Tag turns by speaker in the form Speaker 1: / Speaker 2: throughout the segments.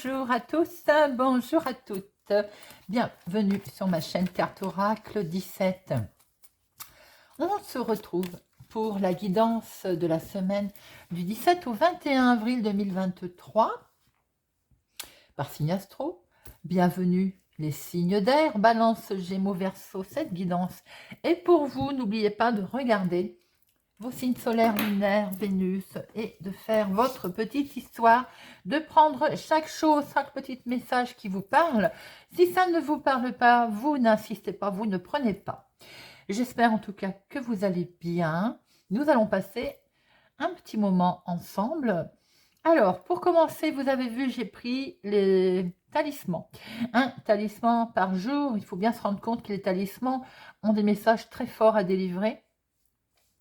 Speaker 1: Bonjour à tous, bonjour à toutes. Bienvenue sur ma chaîne Carte Oracle 17. On se retrouve pour la guidance de la semaine du 17 au 21 avril 2023 par signe astro. Bienvenue les signes d'air, Balance, Gémeaux, Verseau. Cette guidance est pour vous. N'oubliez pas de regarder vos signes solaires, lunaires, Vénus, et de faire votre petite histoire, de prendre chaque chose, chaque petit message qui vous parle. Si ça ne vous parle pas, vous n'insistez pas, vous ne prenez pas. J'espère en tout cas que vous allez bien. Nous allons passer un petit moment ensemble. Alors, pour commencer, vous avez vu, j'ai pris les talismans. Un talisman par jour. Il faut bien se rendre compte que les talismans ont des messages très forts à délivrer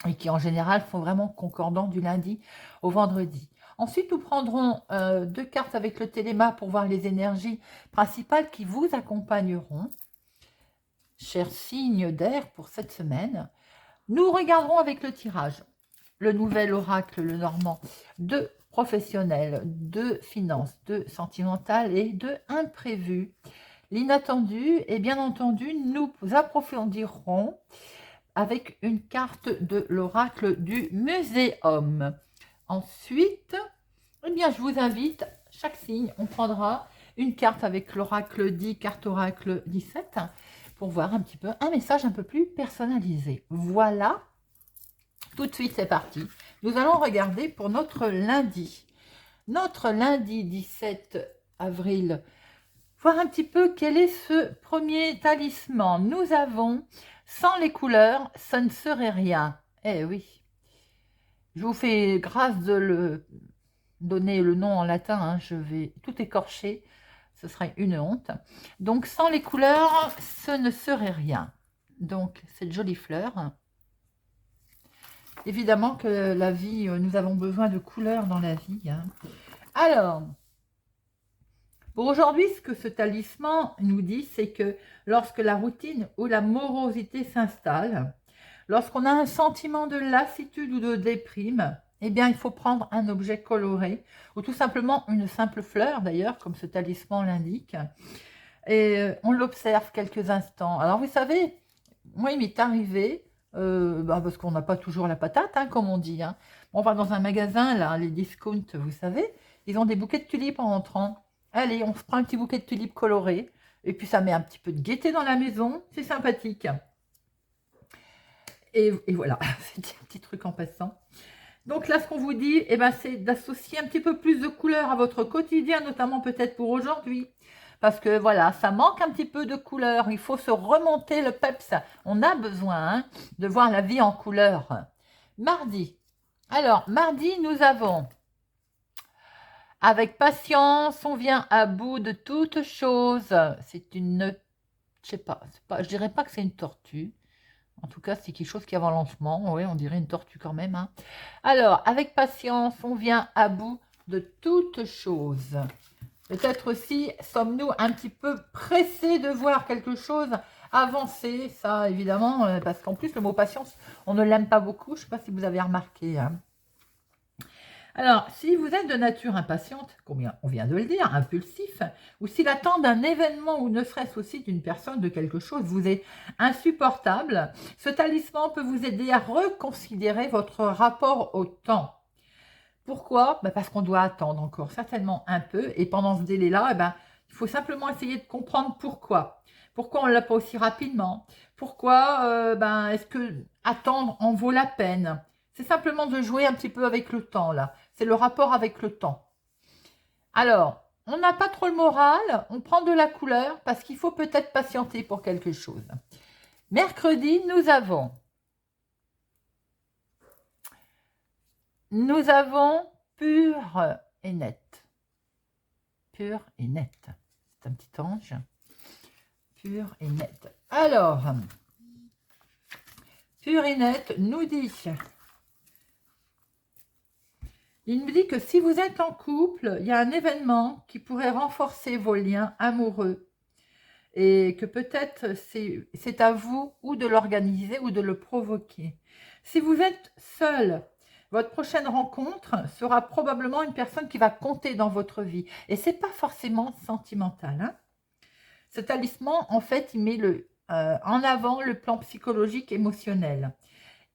Speaker 1: et qui en général font vraiment concordant du lundi au vendredi. Ensuite, nous prendrons deux cartes avec le téléma pour voir les énergies principales qui vous accompagneront, chers signes d'air, pour cette semaine. Nous regarderons avec le tirage le nouvel oracle, le normand, de professionnel, de finance, de sentimental et de imprévu. L'inattendu, et bien entendu, nous approfondirons avec une carte de l'oracle du muséum. Ensuite, eh bien, je vous invite, chaque signe, on prendra une carte avec l'oracle 10, carte oracle 17, pour voir un petit peu un message un peu plus personnalisé. Voilà, tout de suite, c'est parti. Nous allons regarder pour notre lundi. Notre lundi 17 avril, voir un petit peu quel est ce premier talisman. Nous avons, sans les couleurs, ça ne serait rien. Eh oui, je vous fais grâce de le donner le nom en latin, hein, je vais tout écorcher, ce serait une honte. Donc sans les couleurs, ce ne serait rien. Donc cette jolie fleur. Évidemment que la vie, nous avons besoin de couleurs dans la vie, hein. Alors, pour aujourd'hui, ce que ce talisman nous dit, c'est que lorsque la routine ou la morosité s'installe, lorsqu'on a un sentiment de lassitude ou de déprime, eh bien, il faut prendre un objet coloré ou tout simplement une simple fleur, d'ailleurs, comme ce talisman l'indique, et on l'observe quelques instants. Alors, vous savez, moi, il m'est arrivé, parce qu'on n'a pas toujours la patate, hein, comme on dit, hein. On va dans un magasin, là, les discounts, vous savez, ils ont des bouquets de tulipes en entrant. Allez, on se prend un petit bouquet de tulipes coloré, et puis ça met un petit peu de gaieté dans la maison, c'est sympathique. Et voilà, c'est un petit truc en passant. Donc là, ce qu'on vous dit, eh ben, c'est d'associer un petit peu plus de couleurs à votre quotidien, notamment peut-être pour aujourd'hui. Parce que voilà, ça manque un petit peu de couleurs. Il faut se remonter le peps. On a besoin, hein, de voir la vie en couleurs. Mardi. Alors, mardi, nous avons, avec patience, on vient à bout de toute chose. C'est une, je sais pas, je dirais pas que c'est une tortue. En tout cas, c'est quelque chose qui est avant lancement. Oui, on dirait une tortue quand même, hein. Alors, avec patience, on vient à bout de toute chose. Peut-être aussi, sommes-nous un petit peu pressés de voir quelque chose avancer. Ça, évidemment, parce qu'en plus, le mot patience, on ne l'aime pas beaucoup. Je ne sais pas si vous avez remarqué, hein. Alors, si vous êtes de nature impatiente, combien on vient de le dire, impulsif, ou si l'attente d'un événement ou ne serait-ce aussi d'une personne, de quelque chose, vous est insupportable, ce talisman peut vous aider à reconsidérer votre rapport au temps. Pourquoi? Parce qu'on doit attendre encore certainement un peu, et pendant ce délai-là, il faut simplement essayer de comprendre pourquoi. Pourquoi on ne l'a pas aussi rapidement? Pourquoi est-ce que attendre en vaut la peine? C'est simplement de jouer un petit peu avec le temps, là. C'est le rapport avec le temps. Alors, on n'a pas trop le moral, on prend de la couleur parce qu'il faut peut-être patienter pour quelque chose. Mercredi, nous avons pur et net. Pur et net. C'est un petit ange. Pur et net. Alors, pur et net nous dit... Il nous dit que si vous êtes en couple, il y a un événement qui pourrait renforcer vos liens amoureux et que peut-être c'est à vous ou de l'organiser ou de le provoquer. Si vous êtes seul, votre prochaine rencontre sera probablement une personne qui va compter dans votre vie. Et ce n'est pas forcément sentimental, hein. Ce talisman, en fait, il met en avant le plan psychologique, émotionnel.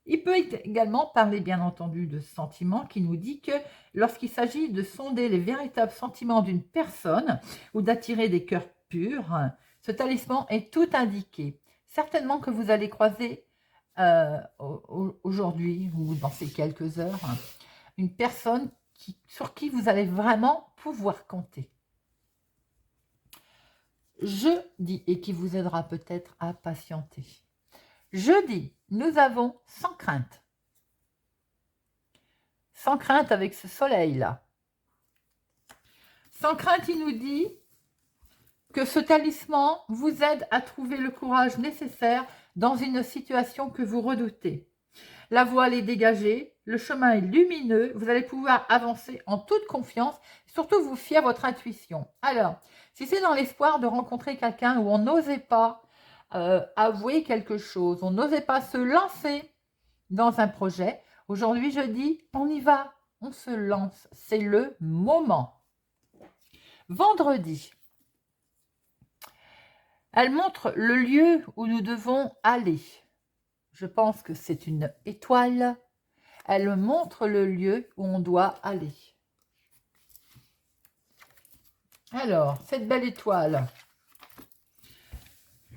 Speaker 1: Il peut également parler, bien entendu, de sentiments qui nous dit que lorsqu'il s'agit de sonder les véritables sentiments d'une personne ou d'attirer des cœurs purs, ce talisman est tout indiqué. Certainement que vous allez croiser aujourd'hui ou dans ces quelques heures une personne sur qui vous allez vraiment pouvoir compter. Jeudi, et qui vous aidera peut-être à patienter. Jeudi, nous avons sans crainte. Sans crainte avec ce soleil-là. Sans crainte, il nous dit que ce talisman vous aide à trouver le courage nécessaire dans une situation que vous redoutez. La voile est dégagée, le chemin est lumineux, vous allez pouvoir avancer en toute confiance, surtout vous fier à votre intuition. Alors, si c'est dans l'espoir de rencontrer quelqu'un où on n'osait pas avouer quelque chose, on n'osait pas se lancer dans un projet, aujourd'hui je dis, on y va, on se lance, c'est le moment. Vendredi, elle montre le lieu où nous devons aller. Je pense que c'est une étoile. Elle montre le lieu où on doit aller. Alors, cette belle étoile,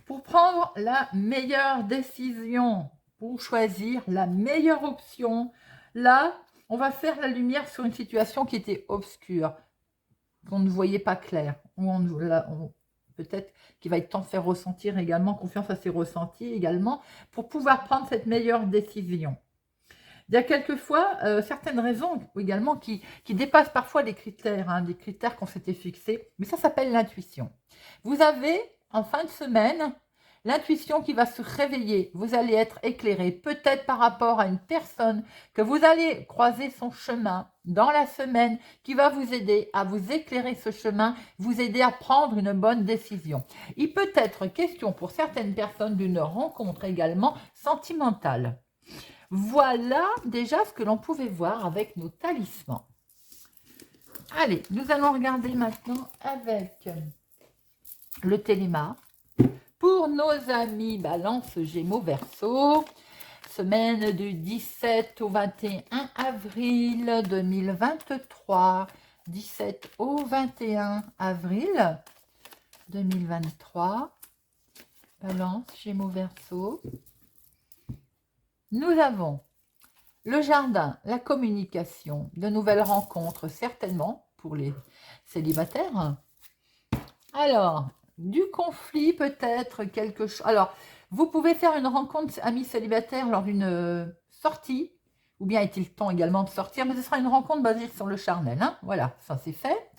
Speaker 1: pour prendre la meilleure décision, pour choisir la meilleure option, là, on va faire la lumière sur une situation qui était obscure, qu'on ne voyait pas clair, peut-être qu'il va être temps de faire ressentir également, confiance à ses ressentis également, pour pouvoir prendre cette meilleure décision. Il y a quelquefois certaines raisons également qui dépassent parfois les critères, des critères qu'on s'était fixés, mais ça s'appelle l'intuition. Vous avez, en fin de semaine, l'intuition qui va se réveiller. Vous allez être éclairé, peut-être par rapport à une personne que vous allez croiser son chemin dans la semaine, qui va vous aider à vous éclairer ce chemin, vous aider à prendre une bonne décision. Il peut être question pour certaines personnes d'une rencontre également sentimentale. Voilà déjà ce que l'on pouvait voir avec nos talismans. Allez, nous allons regarder maintenant avec le téléma. Pour nos amis Balance, Gémeaux, Verseau, semaine du 17 au 21 avril 2023. 17 au 21 avril 2023. Balance, Gémeaux, Verseau. Nous avons le jardin, la communication, de nouvelles rencontres, certainement, pour les célibataires. Alors, du conflit, peut-être quelque chose. Alors, vous pouvez faire une rencontre amis célibataires lors d'une sortie, ou bien est-il temps également de sortir, mais ce sera une rencontre basée sur le charnel. Hein, voilà, ça c'est fait.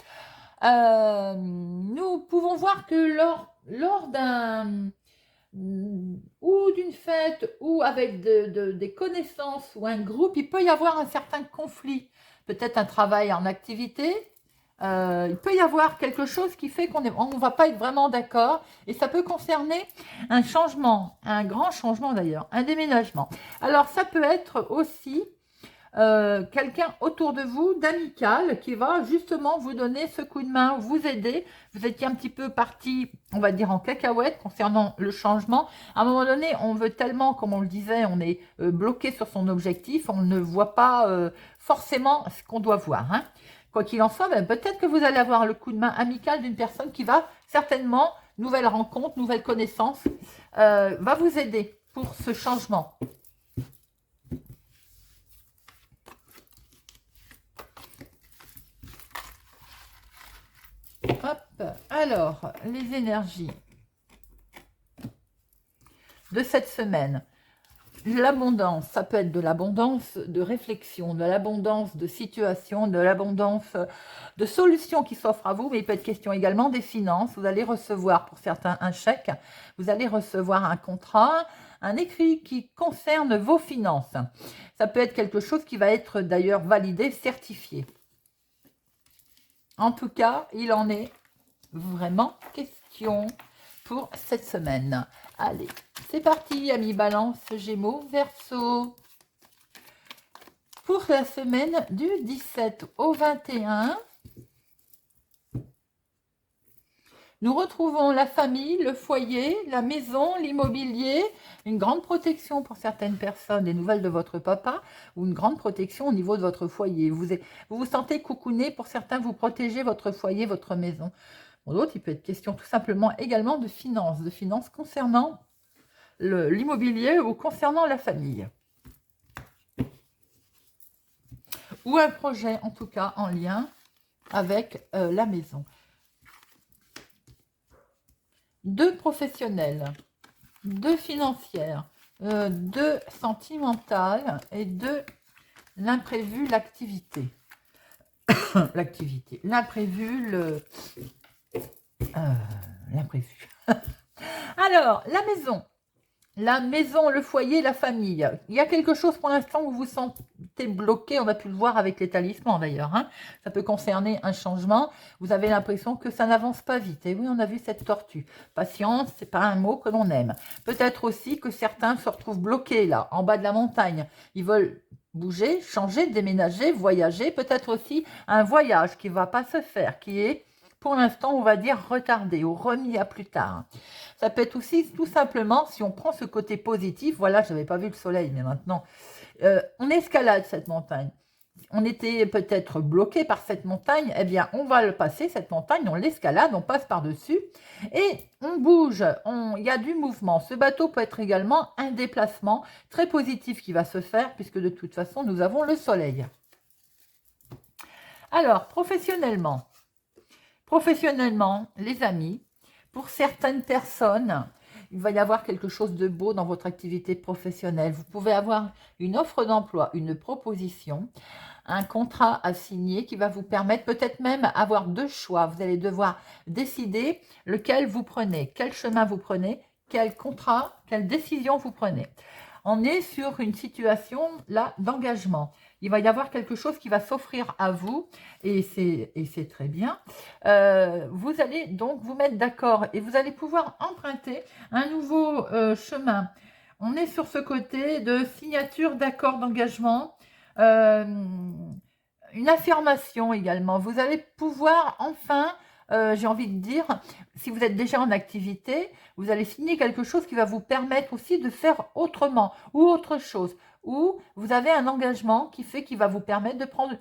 Speaker 1: Nous pouvons voir que lors d'un ou d'une fête ou avec des connaissances ou un groupe, il peut y avoir un certain conflit, peut-être un travail en activité, il peut y avoir quelque chose qui fait qu'on ne va pas être vraiment d'accord et ça peut concerner un changement, un grand changement d'ailleurs, un déménagement. Alors ça peut être aussi quelqu'un autour de vous d'amical qui va justement vous donner ce coup de main, vous aider. Vous étiez un petit peu parti, on va dire en cacahuète concernant le changement. À un moment donné, on veut tellement, comme on le disait, on est bloqué sur son objectif, on ne voit pas forcément ce qu'on doit voir. Hein. Quoi qu'il en soit, ben, peut-être que vous allez avoir le coup de main amical d'une personne qui va certainement, nouvelle rencontre, nouvelle connaissance, va vous aider pour ce changement. Hop, alors, les énergies de cette semaine. L'abondance, ça peut être de l'abondance de réflexion, de l'abondance de situation, de l'abondance de solutions qui s'offrent à vous, mais il peut être question également des finances. Vous allez recevoir pour certains un chèque, vous allez recevoir un contrat, un écrit qui concerne vos finances. Ça peut être quelque chose qui va être d'ailleurs validé, certifié. En tout cas, il en est vraiment question pour cette semaine. Allez, c'est parti, amis Balance, Gémeaux, Verseau. Pour la semaine du 17 au 21, nous retrouvons la famille, le foyer, la maison, l'immobilier, une grande protection pour certaines personnes, des nouvelles de votre papa, ou une grande protection au niveau de votre foyer. Vous vous sentez coucouné, pour certains, vous protégez votre foyer, votre maison. Pour d'autres, il peut être question tout simplement également de finances concernant l'immobilier ou concernant la famille. Ou un projet, en tout cas, en lien avec la maison. 2 professionnels, 2 financières, 2 sentimentales et 2 l'imprévu, l'activité. L'imprévu, l'imprévu. Alors, la maison. La maison, le foyer, la famille. Il y a quelque chose pour l'instant où vous vous sentez bloqué. On a pu le voir avec les talismans d'ailleurs. Hein. Ça peut concerner un changement. Vous avez l'impression que ça n'avance pas vite. Et oui, on a vu cette tortue. Patience, c'est pas un mot que l'on aime. Peut-être aussi que certains se retrouvent bloqués là, en bas de la montagne. Ils veulent bouger, changer, déménager, voyager. Peut-être aussi un voyage qui ne va pas se faire, qui est pour l'instant, on va dire retardé ou remis à plus tard. Ça peut être aussi tout simplement, si on prend ce côté positif, voilà, je n'avais pas vu le soleil, mais maintenant, on escalade cette montagne. On était peut-être bloqué par cette montagne, eh bien, on va le passer, cette montagne, on l'escalade, on passe par-dessus et on bouge, il y a du mouvement. Ce bateau peut être également un déplacement très positif qui va se faire, puisque de toute façon, nous avons le soleil. Alors, professionnellement, les amis, pour certaines personnes, il va y avoir quelque chose de beau dans votre activité professionnelle. Vous pouvez avoir une offre d'emploi, une proposition, un contrat à signer qui va vous permettre peut-être même avoir 2 choix. Vous allez devoir décider lequel vous prenez, quel chemin vous prenez, quel contrat, quelle décision vous prenez. On est sur une situation là d'engagement. Il va y avoir quelque chose qui va s'offrir à vous et c'est très bien. Vous allez donc vous mettre d'accord et vous allez pouvoir emprunter un nouveau chemin. On est sur ce côté de signature d'accord d'engagement, une affirmation également. Vous allez pouvoir enfin, j'ai envie de dire, si vous êtes déjà en activité, vous allez signer quelque chose qui va vous permettre aussi de faire autrement ou autre chose. Ou vous avez un engagement qui va vous permettre de prendre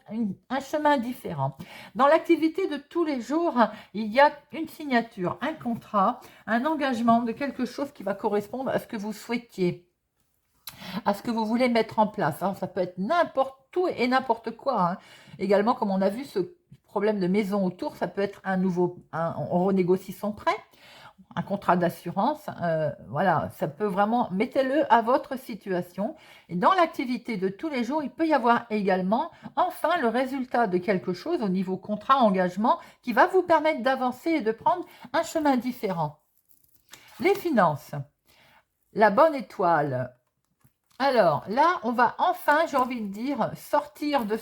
Speaker 1: un chemin différent. Dans l'activité de tous les jours, il y a une signature, un contrat, un engagement de quelque chose qui va correspondre à ce que vous souhaitiez, à ce que vous voulez mettre en place. Alors, ça peut être n'importe tout et n'importe quoi. Hein. Également, comme on a vu ce problème de maison autour, ça peut être on renégocie son prêt, un contrat d'assurance, voilà, ça peut vraiment, mettez-le à votre situation. Et dans l'activité de tous les jours, il peut y avoir également, enfin, le résultat de quelque chose au niveau contrat, engagement, qui va vous permettre d'avancer et de prendre un chemin différent. Les finances, la bonne étoile. Alors là, on va enfin, j'ai envie de dire, sortir de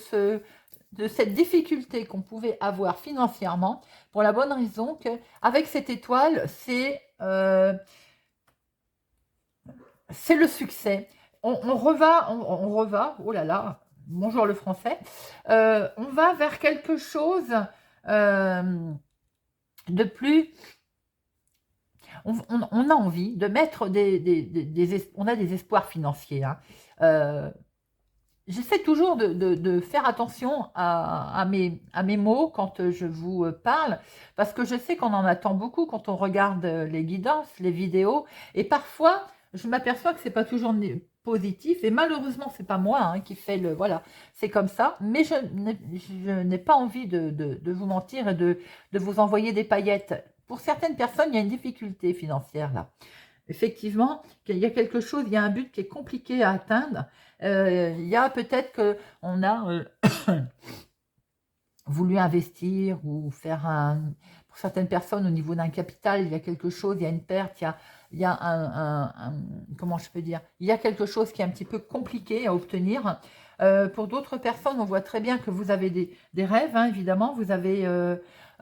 Speaker 1: cette difficulté qu'on pouvait avoir financièrement, pour la bonne raison qu'avec cette étoile, c'est le succès. On reva, oh là là, bonjour le français, on va vers quelque chose de plus... On a envie de mettre on a des espoirs financiers. Hein. J'essaie toujours de faire attention à mes mots quand je vous parle, parce que je sais qu'on en attend beaucoup quand on regarde les guidances, les vidéos, et parfois, je m'aperçois que ce n'est pas toujours positif, et malheureusement, ce n'est pas moi hein, qui fait le... Voilà, c'est comme ça, mais je n'ai pas envie de vous mentir et de vous envoyer des paillettes. Pour certaines personnes, il y a une difficulté financière là. Effectivement, il y a quelque chose, il y a un but qui est compliqué à atteindre. Il y a peut-être qu'on a voulu investir ou faire pour certaines personnes au niveau d'un capital, il y a quelque chose, il y a une perte, il y a comment je peux dire, il y a quelque chose qui est un petit peu compliqué à obtenir. Pour d'autres personnes, on voit très bien que vous avez des rêves, hein, évidemment, vous avez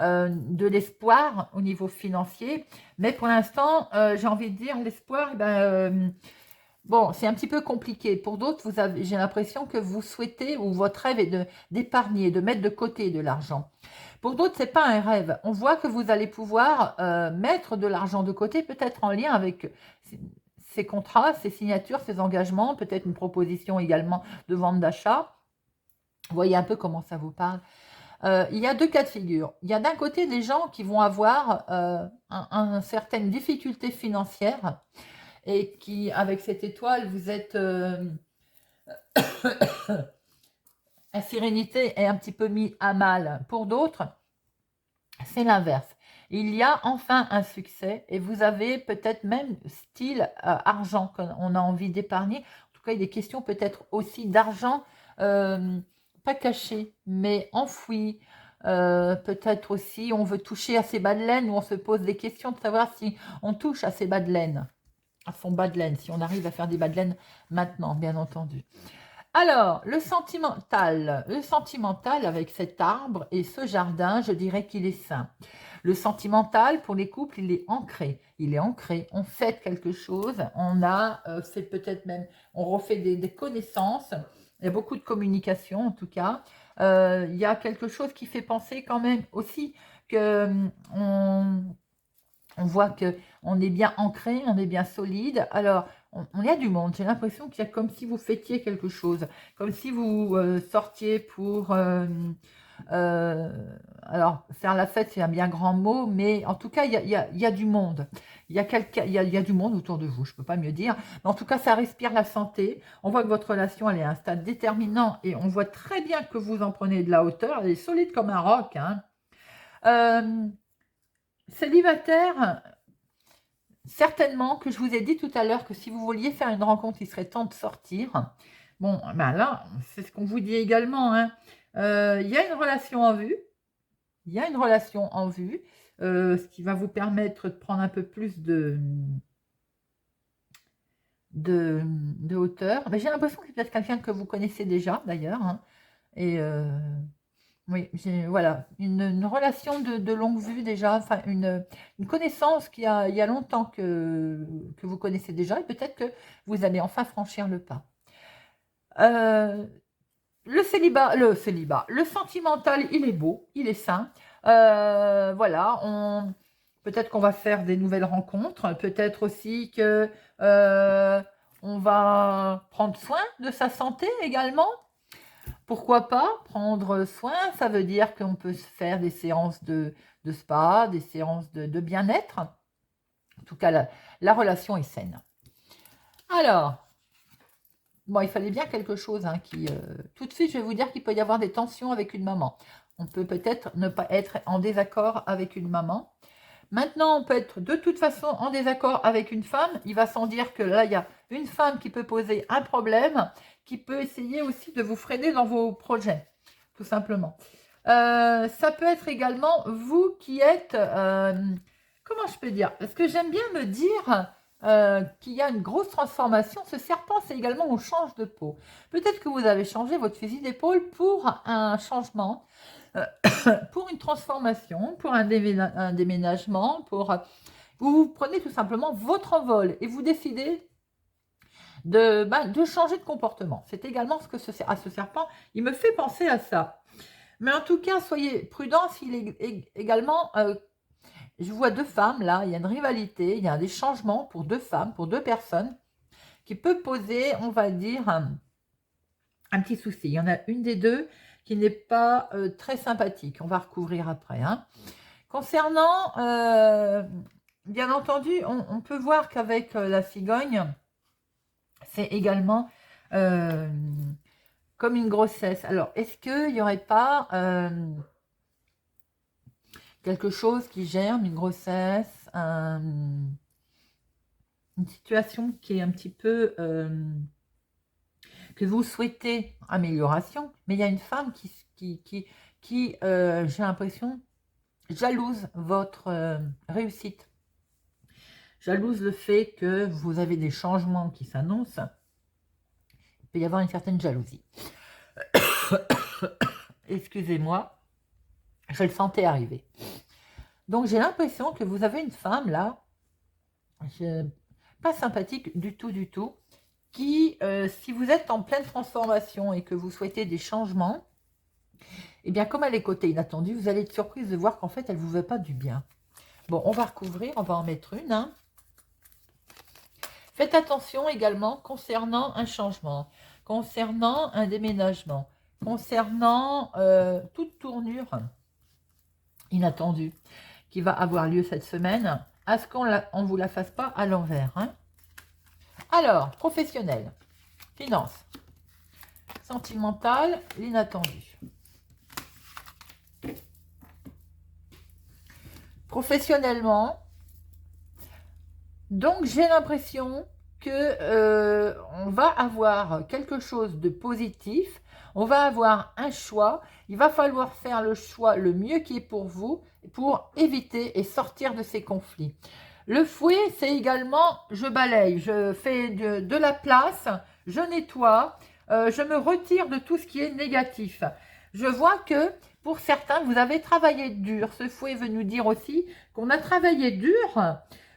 Speaker 1: de l'espoir au niveau financier, mais pour l'instant, j'ai envie de dire, l'espoir, Bon, c'est un petit peu compliqué. Pour d'autres, j'ai l'impression que vous souhaitez, ou votre rêve est d'épargner, de mettre de côté de l'argent. Pour d'autres, c'est pas un rêve. On voit que vous allez pouvoir mettre de l'argent de côté, peut-être en lien avec ces contrats, ces signatures, ces engagements, peut-être une proposition également de vente d'achat. Vous voyez un peu comment ça vous parle. Il y a deux cas de figure. Il y a d'un côté des gens qui vont avoir une certaine difficulté financière et qui, avec cette étoile, vous êtes... la sérénité est un petit peu mise à mal. Pour d'autres, c'est l'inverse. Il y a enfin un succès et vous avez peut-être même style argent qu'on a envie d'épargner. En tout cas, il est question peut-être aussi d'argent, pas caché, mais enfoui. Peut-être aussi on veut toucher à ses bas de laine ou on se pose des questions de savoir si on touche à ses bas de laine, à son bas de laine, si on arrive à faire des bas de laine maintenant, bien entendu. Alors, le sentimental avec cet arbre et ce jardin, je dirais qu'il est sain. Le sentimental, pour les couples, il est ancré. Il est ancré, on fait quelque chose, on a fait peut-être même, on refait des connaissances, il y a beaucoup de communication en tout cas. Il y a quelque chose qui fait penser quand même aussi que on voit qu'on est bien ancré, on est bien solide. Alors, on y a du monde. J'ai l'impression qu'il y a comme si vous fêtiez quelque chose, comme si vous sortiez pour... alors, faire la fête, c'est un bien grand mot, mais en tout cas, il y a du monde. Il y a du monde autour de vous, je ne peux pas mieux dire. Mais en tout cas, ça respire la santé. On voit que votre relation, elle est à un stade déterminant et on voit très bien que vous en prenez de la hauteur. Elle est solide comme un roc, hein. Célibataire, certainement que je vous ai dit tout à l'heure que si vous vouliez faire une rencontre, il serait temps de sortir. Bon, ben là, c'est ce qu'on vous dit également, hein. Il y a une relation en vue. Il y a une relation en vue, ce qui va vous permettre de prendre un peu plus de hauteur. Mais j'ai l'impression que c'est peut-être quelqu'un que vous connaissez déjà, d'ailleurs, hein. Et oui, voilà, une relation de longue vue déjà, enfin une connaissance il y a longtemps que vous connaissez déjà, et peut-être que vous allez enfin franchir le pas. Le sentimental, il est beau, il est sain. Voilà, peut-être qu'on va faire des nouvelles rencontres, peut-être aussi que on va prendre soin de sa santé également. Pourquoi pas prendre soin? Ça veut dire qu'on peut se faire des séances de spa, des séances de bien-être. En tout cas, la relation est saine. Alors, bon, il fallait bien quelque chose hein, tout de suite, je vais vous dire qu'il peut y avoir des tensions avec une maman. On peut peut-être ne pas être en désaccord avec une maman. Maintenant, on peut être de toute façon en désaccord avec une femme. Il va sans dire que là, il y a une femme qui peut poser un problème, qui peut essayer aussi de vous freiner dans vos projets, tout simplement. Ça peut être également vous qui êtes, comment je peux dire? Parce que j'aime bien me dire qu'il y a une grosse transformation. Ce serpent, c'est également on change de peau. Peut-être que vous avez changé votre fusil d'épaule pour un changement, pour une transformation, pour un déménagement, vous prenez tout simplement votre envol et vous décidez de changer de comportement. C'est également ce que ce serpent, il me fait penser à ça. Mais en tout cas, soyez prudents s'il est également... je vois deux femmes là, il y a une rivalité, il y a des changements pour deux femmes, pour deux personnes, qui peut poser, on va dire, un petit souci. Il y en a une des deux qui n'est pas très sympathique. On va recouvrir après. Hein. Concernant, bien entendu, on peut voir qu'avec la cigogne, c'est également comme une grossesse. Alors, est-ce qu'il n'y aurait pas quelque chose qui germe, une grossesse, une situation qui est un petit peu... que vous souhaitez amélioration, mais il y a une femme qui j'ai l'impression, jalouse votre réussite. Jalouse le fait que vous avez des changements qui s'annoncent. Il peut y avoir une certaine jalousie. Excusez-moi, je le sentais arriver. Donc j'ai l'impression que vous avez une femme là, pas sympathique du tout, qui, si vous êtes en pleine transformation et que vous souhaitez des changements, eh bien, comme elle est côté inattendu, vous allez être surprise de voir qu'en fait, elle ne vous veut pas du bien. Bon, on va recouvrir, on va en mettre une. Hein. Faites attention également concernant un changement, concernant un déménagement, concernant toute tournure inattendue qui va avoir lieu cette semaine, à ce qu'on ne vous la fasse pas à l'envers. Hein. Alors, professionnel, finance, sentimental, l'inattendu. Professionnellement, donc j'ai l'impression que on va avoir quelque chose de positif, on va avoir un choix, il va falloir faire le choix le mieux qui est pour vous, pour éviter et sortir de ces conflits. Le fouet, c'est également, je balaye, je fais de la place, je nettoie, je me retire de tout ce qui est négatif. Je vois que pour certains, vous avez travaillé dur. Ce fouet veut nous dire aussi qu'on a travaillé dur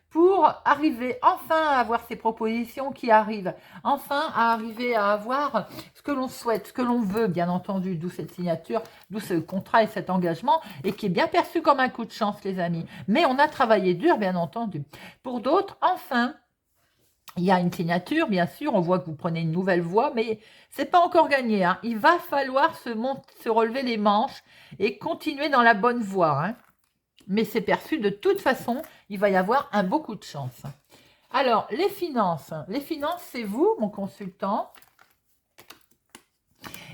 Speaker 1: pour arriver enfin à avoir ces propositions qui arrivent, enfin à arriver à avoir ce que l'on souhaite, ce que l'on veut, bien entendu, d'où cette signature, d'où ce contrat et cet engagement, et qui est bien perçu comme un coup de chance, les amis. Mais on a travaillé dur, bien entendu. Pour d'autres, enfin, il y a une signature, bien sûr, on voit que vous prenez une nouvelle voie, mais c'est pas encore gagné. Hein. Il va falloir se relever les manches et continuer dans la bonne voie. Hein. Mais c'est perçu de toute façon, il va y avoir un beau coup de chance. Alors, les finances. Les finances, c'est vous, mon consultant.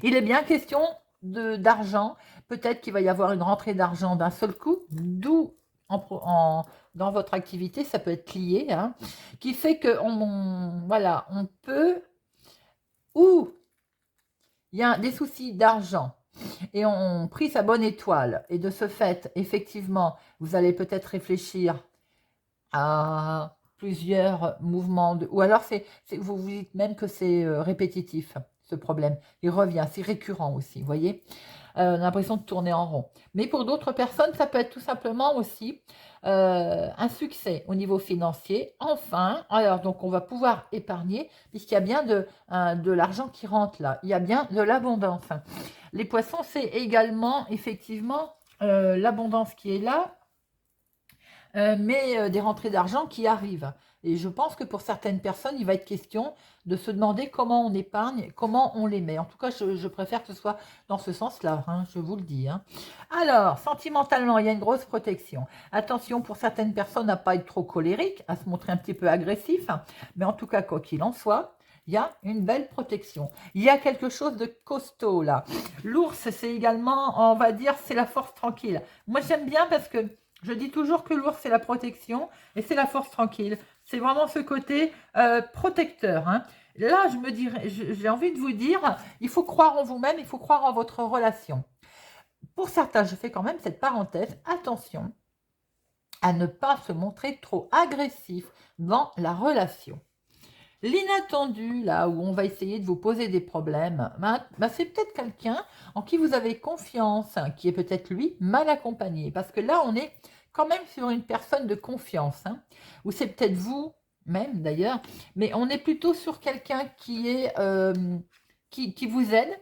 Speaker 1: Il est bien question d'argent. Peut-être qu'il va y avoir une rentrée d'argent d'un seul coup, d'où dans votre activité, ça peut être lié, hein, qui fait que voilà, on peut, ou il y a des soucis d'argent, et on prit sa bonne étoile, et de ce fait, effectivement, vous allez peut-être réfléchir à plusieurs mouvements, ou alors vous vous dites même que c'est répétitif, ce problème, il revient, c'est récurrent aussi, vous voyez, on a l'impression de tourner en rond. Mais pour d'autres personnes, ça peut être tout simplement aussi un succès au niveau financier. Enfin, alors donc on va pouvoir épargner, puisqu'il y a bien de l'argent qui rentre là, il y a bien de l'abondance. Les poissons, c'est également effectivement l'abondance qui est là, mais des rentrées d'argent qui arrivent. Et je pense que pour certaines personnes, il va être question de se demander comment on épargne, comment on les met. En tout cas, je préfère que ce soit dans ce sens-là, hein, je vous le dis. Hein. Alors, sentimentalement, il y a une grosse protection. Attention pour certaines personnes à ne pas être trop colérique, à se montrer un petit peu agressif. Hein. Mais en tout cas, quoi qu'il en soit, il y a une belle protection. Il y a quelque chose de costaud là. L'ours, c'est également, on va dire, c'est la force tranquille. Moi, j'aime bien parce que je dis toujours que l'ours, c'est la protection et c'est la force tranquille. C'est vraiment ce côté protecteur. Hein. Là, j'ai envie de vous dire, il faut croire en vous-même, il faut croire en votre relation. Pour certains, je fais quand même cette parenthèse, attention à ne pas se montrer trop agressif dans la relation. L'inattendu, là où on va essayer de vous poser des problèmes, c'est peut-être quelqu'un en qui vous avez confiance, hein, qui est peut-être lui mal accompagné. Parce que là, on est quand même sur une personne de confiance, hein, ou c'est peut-être vous même d'ailleurs, mais on est plutôt sur quelqu'un qui vous aide.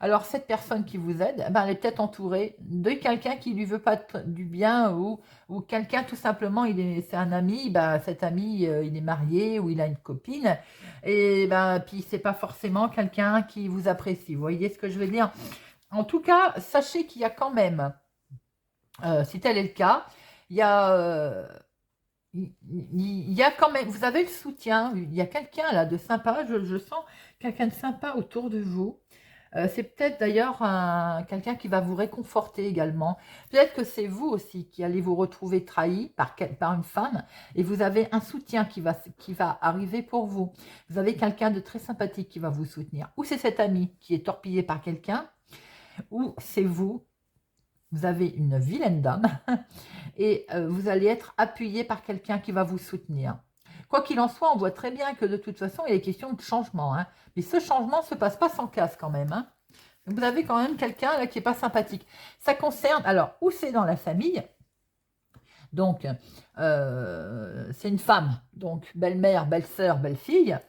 Speaker 1: Alors, cette personne qui vous aide, elle est peut-être entourée de quelqu'un qui ne lui veut pas du bien ou quelqu'un, tout simplement, c'est un ami, cet ami, il est marié ou il a une copine et puis c'est pas forcément quelqu'un qui vous apprécie. Vous voyez ce que je veux dire? En tout cas, sachez qu'il y a quand même, si tel est le cas, il y a quand même, vous avez le soutien, il y a quelqu'un là de sympa, je sens quelqu'un de sympa autour de vous. C'est peut-être d'ailleurs quelqu'un qui va vous réconforter également. Peut-être que c'est vous aussi qui allez vous retrouver trahi par une femme et vous avez un soutien qui va arriver pour vous. Vous avez quelqu'un de très sympathique qui va vous soutenir. Ou c'est cet ami qui est torpillé par quelqu'un, ou c'est vous. Vous avez une vilaine dame et vous allez être appuyé par quelqu'un qui va vous soutenir. Quoi qu'il en soit, on voit très bien que de toute façon, il est question de changement. Hein. Mais ce changement ne se passe pas sans casse quand même. Hein. Vous avez quand même quelqu'un là qui n'est pas sympathique. Ça concerne, alors, où c'est dans la famille. Donc, c'est une femme, donc belle-mère, belle-sœur, belle-fille.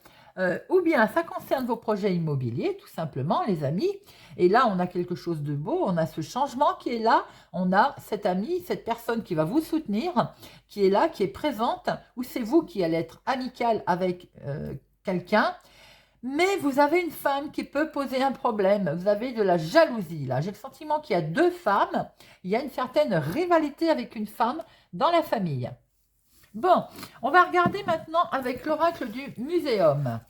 Speaker 1: ou bien ça concerne vos projets immobiliers, tout simplement, les amis. Et là, on a quelque chose de beau, on a ce changement qui est là, on a cet ami, cette personne qui va vous soutenir, qui est là, qui est présente, ou c'est vous qui allez être amical avec quelqu'un. Mais vous avez une femme qui peut poser un problème, vous avez de la jalousie là. J'ai le sentiment qu'il y a deux femmes, il y a une certaine rivalité avec une femme dans la famille. Bon, on va regarder maintenant avec l'oracle du muséum.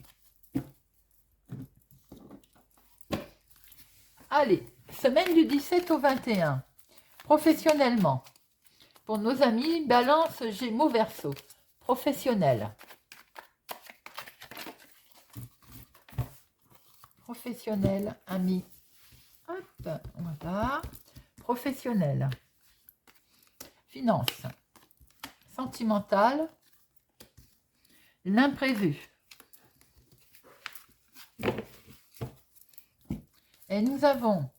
Speaker 1: Allez, semaine du 17 au 21, professionnellement. Pour nos amis, Balance, Gémeaux, Verseau, professionnel. Professionnel, ami. Hop, voilà. Professionnel. Finance. Sentimental. L'imprévu. Et nous avons,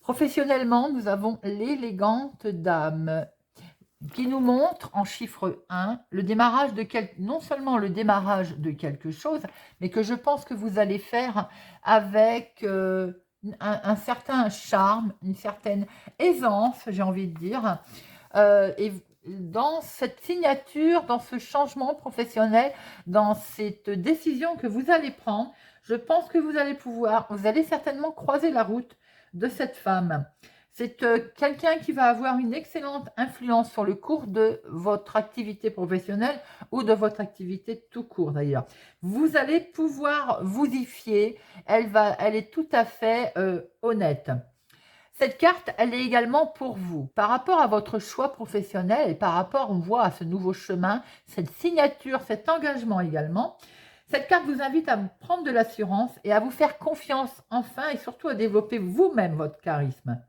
Speaker 1: professionnellement, nous avons l'élégante dame qui nous montre en chiffre 1 le démarrage de non seulement le démarrage de quelque chose, mais que je pense que vous allez faire avec un certain charme, une certaine aisance, j'ai envie de dire, et dans cette signature, dans ce changement professionnel, dans cette décision que vous allez prendre, je pense que vous allez certainement croiser la route de cette femme. C'est quelqu'un qui va avoir une excellente influence sur le cours de votre activité professionnelle ou de votre activité tout court d'ailleurs. Vous allez pouvoir vous y fier, elle est tout à fait honnête. Cette carte, elle est également pour vous, par rapport à votre choix professionnel et par rapport, on voit, à ce nouveau chemin, cette signature, cet engagement également. Cette carte vous invite à prendre de l'assurance et à vous faire confiance enfin et surtout à développer vous-même votre charisme.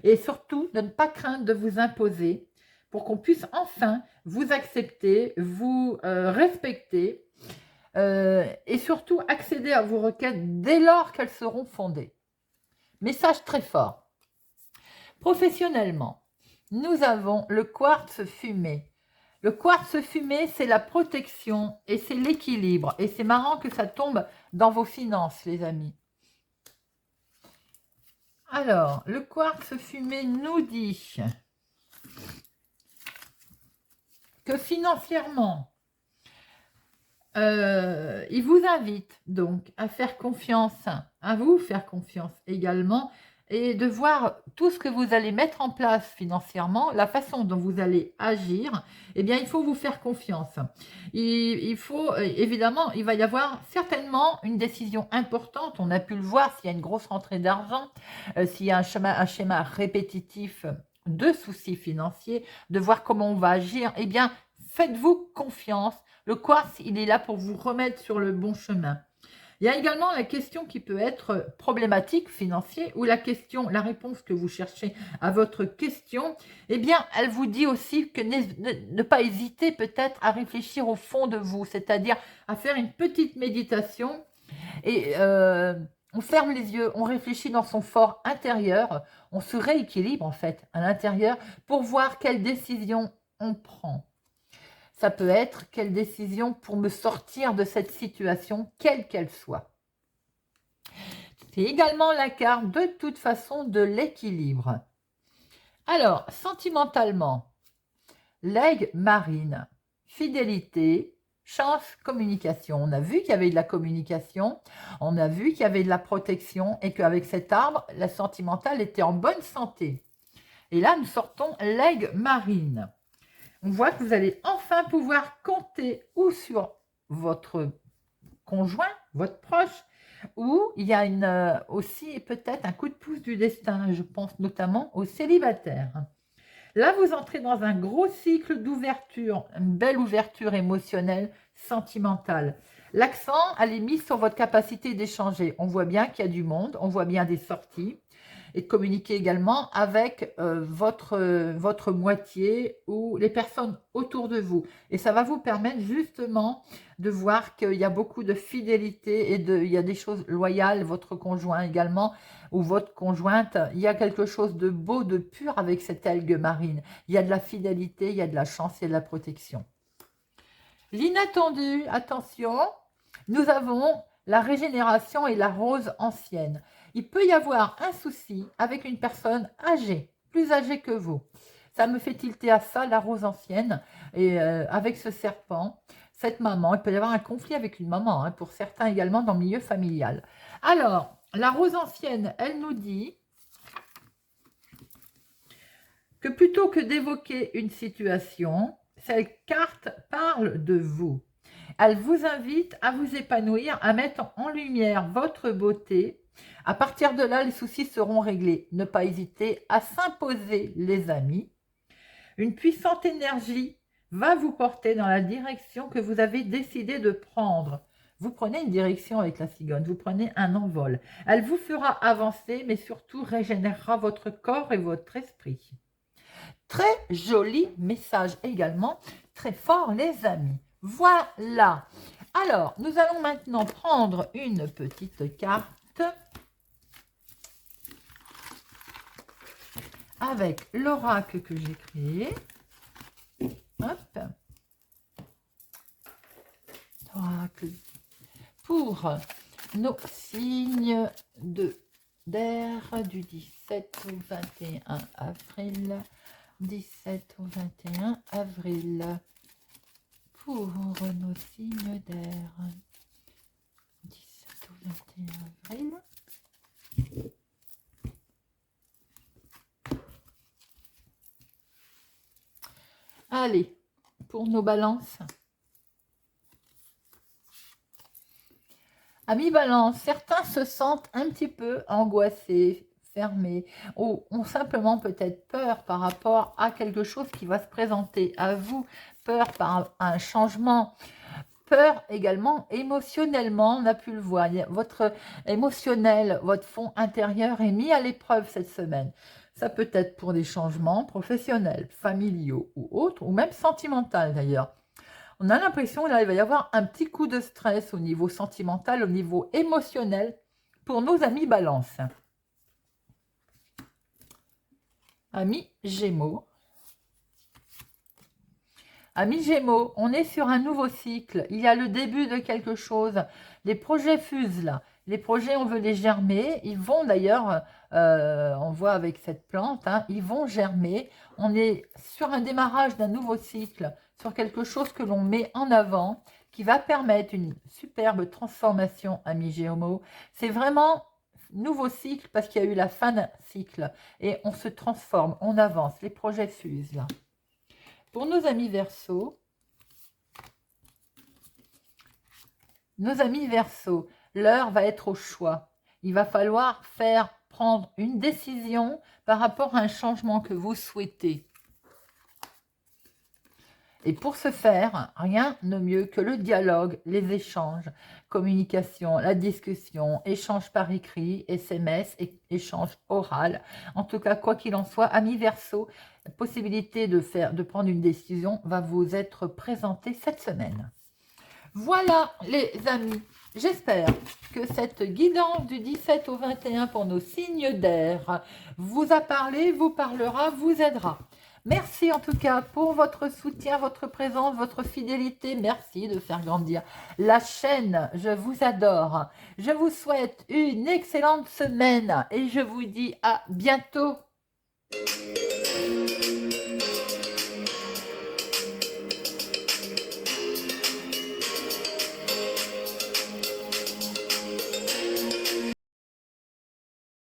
Speaker 1: Et surtout, de ne pas craindre de vous imposer pour qu'on puisse enfin vous accepter, vous respecter et surtout accéder à vos requêtes dès lors qu'elles seront fondées. Message très fort. Professionnellement, nous avons le quartz fumé. Le quartz fumé, c'est la protection et c'est l'équilibre. Et c'est marrant que ça tombe dans vos finances, les amis. Alors, le quartz fumé nous dit que financièrement, il vous invite donc à faire confiance, à vous faire confiance également, et de voir tout ce que vous allez mettre en place financièrement, la façon dont vous allez agir, eh bien, il faut vous faire confiance. Il faut, évidemment, il va y avoir certainement une décision importante, on a pu le voir, s'il y a une grosse rentrée d'argent, s'il y a un schéma répétitif de soucis financiers, de voir comment on va agir, eh bien, faites-vous confiance. Le quartz, il est là pour vous remettre sur le bon chemin. Il y a également la question qui peut être problématique financière ou la réponse que vous cherchez à votre question, eh bien, elle vous dit aussi que ne pas hésiter peut-être à réfléchir au fond de vous, c'est-à-dire à faire une petite méditation et on ferme les yeux, on réfléchit dans son fort intérieur, on se rééquilibre en fait à l'intérieur pour voir quelle décision on prend. Ça peut être quelle décision pour me sortir de cette situation, quelle qu'elle soit. C'est également la carte de toute façon de l'équilibre. Alors, sentimentalement, l'aigle marine, fidélité, chance, communication. On a vu qu'il y avait de la communication, on a vu qu'il y avait de la protection et qu'avec cet arbre, la sentimentale était en bonne santé. Et là, nous sortons l'aigle marine. On voit que vous allez enfin pouvoir compter ou sur votre conjoint, votre proche, ou il y a aussi peut-être un coup de pouce du destin, je pense notamment aux célibataires. Là, vous entrez dans un gros cycle d'ouverture, une belle ouverture émotionnelle, sentimentale. L'accent, elle est mis sur votre capacité d'échanger. On voit bien qu'il y a du monde, on voit bien des sorties. Et de communiquer également avec votre moitié ou les personnes autour de vous. Et ça va vous permettre justement de voir qu'il y a beaucoup de fidélité et il y a des choses loyales, votre conjoint également, ou votre conjointe. Il y a quelque chose de beau, de pur avec cette algue marine. Il y a de la fidélité, il y a de la chance, il y a de la protection. L'inattendu, attention, Nous avons la régénération et la rose ancienne. Il peut y avoir un souci avec une personne âgée, plus âgée que vous. Ça me fait tilter à ça, la rose ancienne, et avec ce serpent, cette maman, il peut y avoir un conflit avec une maman, hein, pour certains également dans le milieu familial. Alors, la rose ancienne, elle nous dit que plutôt que d'évoquer une situation, cette carte parle de vous. Elle vous invite à vous épanouir, à mettre en lumière votre beauté. À partir de là, les soucis seront réglés. Ne pas hésiter à s'imposer, les amis. Une puissante énergie va vous porter dans la direction que vous avez décidé de prendre. Vous prenez une direction avec la cigogne, vous prenez un envol. Elle vous fera avancer, mais surtout régénérera votre corps et votre esprit. Très joli message également, très fort les amis. Voilà. Alors, nous allons maintenant prendre une petite carte avec l'oracle que j'ai créé. Hop. Oracle pour nos signes d'air du 17 au 21 avril. 17 au 21 avril. Pour nos signes d'air. 17 au 21 avril. Allez, pour nos balances. Amis balance, certains se sentent un petit peu angoissés, fermés, ou ont simplement peut-être peur par rapport à quelque chose qui va se présenter à vous, peur par un changement, peur également émotionnellement, on a pu le voir, votre émotionnel, votre fond intérieur est mis à l'épreuve cette semaine. Ça peut être pour des changements professionnels, familiaux ou autres, ou même sentimentaux d'ailleurs. On a l'impression qu'il va y avoir un petit coup de stress au niveau sentimental, au niveau émotionnel pour nos amis Balance. Amis Gémeaux. Amis Gémeaux, on est sur un nouveau cycle. Il y a le début de quelque chose. Les projets fusent là. Les projets, on veut les germer. Ils vont d'ailleurs, on voit avec cette plante, hein, ils vont germer. On est sur un démarrage d'un nouveau cycle, sur quelque chose que l'on met en avant, qui va permettre une superbe transformation, amis Gémeaux. C'est vraiment nouveau cycle parce qu'il y a eu la fin d'un cycle. Et on se transforme, on avance. Les projets fusent là. Pour nos amis Verseaux, l'heure va être au choix. Il va falloir prendre une décision par rapport à un changement que vous souhaitez. Et pour ce faire, rien de mieux que le dialogue, les échanges, communication, la discussion, échange par écrit, SMS, échange oral. En tout cas, quoi qu'il en soit, amis Verseaux, la possibilité de prendre une décision va vous être présentée cette semaine. Voilà les amis, j'espère que cette guidance du 17 au 21 pour nos signes d'air vous a parlé, vous parlera, vous aidera. Merci en tout cas pour votre soutien, votre présence, votre fidélité. Merci de faire grandir la chaîne. Je vous adore. Je vous souhaite une excellente semaine et je vous dis à bientôt.